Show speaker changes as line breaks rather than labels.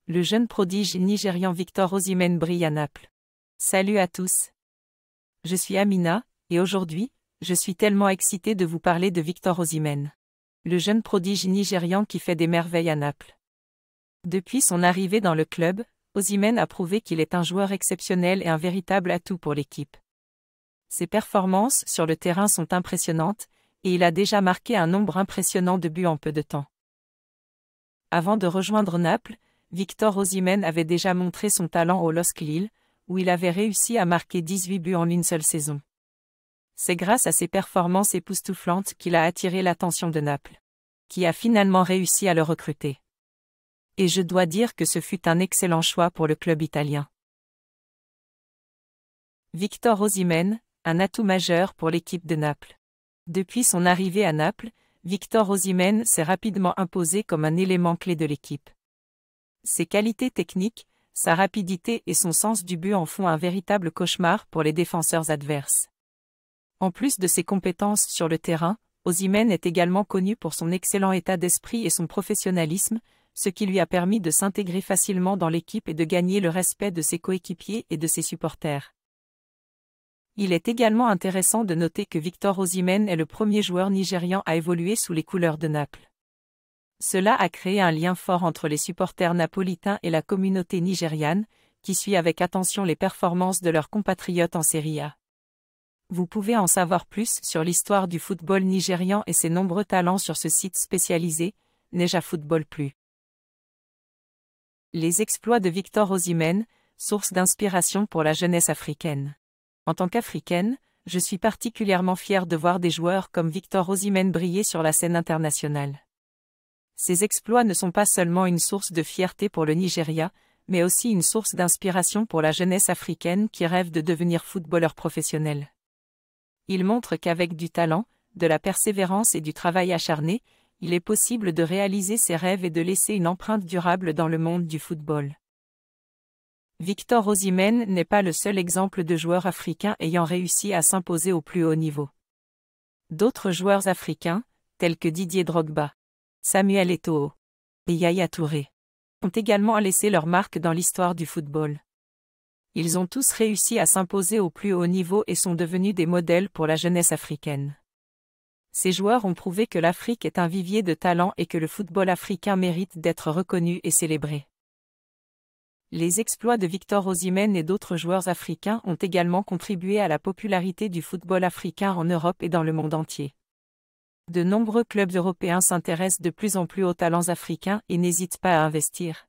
Le jeune prodige nigérian Victor Osimhen brille à Naples. Salut à tous. Je suis Amina, et aujourd'hui, je suis tellement excitée de vous parler de Victor Osimhen. Le jeune prodige nigérian qui fait des merveilles à Naples. Depuis son arrivée dans le club, Osimhen a prouvé qu'il est un joueur exceptionnel et un véritable atout pour l'équipe. Ses performances sur le terrain sont impressionnantes, et il a déjà marqué un nombre impressionnant de buts en peu de temps. Avant de rejoindre Naples, Victor Osimhen avait déjà montré son talent au LOSC Lille, où il avait réussi à marquer 18 buts en une seule saison. C'est grâce à ses performances époustouflantes qu'il a attiré l'attention de Naples, qui a finalement réussi à le recruter. Et je dois dire que ce fut un excellent choix pour le club italien. Victor Osimhen, un atout majeur pour l'équipe de Naples. Depuis son arrivée à Naples, Victor Osimhen s'est rapidement imposé comme un élément clé de l'équipe. Ses qualités techniques, sa rapidité et son sens du but en font un véritable cauchemar pour les défenseurs adverses. En plus de ses compétences sur le terrain, Osimhen est également connu pour son excellent état d'esprit et son professionnalisme, ce qui lui a permis de s'intégrer facilement dans l'équipe et de gagner le respect de ses coéquipiers et de ses supporters. Il est également intéressant de noter que Victor Osimhen est le premier joueur nigérian à évoluer sous les couleurs de Naples. Cela a créé un lien fort entre les supporters napolitains et la communauté nigériane, qui suit avec attention les performances de leurs compatriotes en Serie A. Vous pouvez en savoir plus sur l'histoire du football nigérian et ses nombreux talents sur ce site spécialisé, Neja Football Plus. Les exploits de Victor Osimhen, source d'inspiration pour la jeunesse africaine. En tant qu'Africaine, je suis particulièrement fière de voir des joueurs comme Victor Osimhen briller sur la scène internationale. Ces exploits ne sont pas seulement une source de fierté pour le Nigeria, mais aussi une source d'inspiration pour la jeunesse africaine qui rêve de devenir footballeur professionnel. Ils montrent qu'avec du talent, de la persévérance et du travail acharné, il est possible de réaliser ses rêves et de laisser une empreinte durable dans le monde du football. Victor Osimhen n'est pas le seul exemple de joueur africain ayant réussi à s'imposer au plus haut niveau. D'autres joueurs africains, tels que Didier Drogba, Samuel Eto'o et Yaya Touré, ont également laissé leur marque dans l'histoire du football. Ils ont tous réussi à s'imposer au plus haut niveau et sont devenus des modèles pour la jeunesse africaine. Ces joueurs ont prouvé que l'Afrique est un vivier de talent et que le football africain mérite d'être reconnu et célébré. Les exploits de Victor Osimhen et d'autres joueurs africains ont également contribué à la popularité du football africain en Europe et dans le monde entier. De nombreux clubs européens s'intéressent de plus en plus aux talents africains et n'hésitent pas à investir.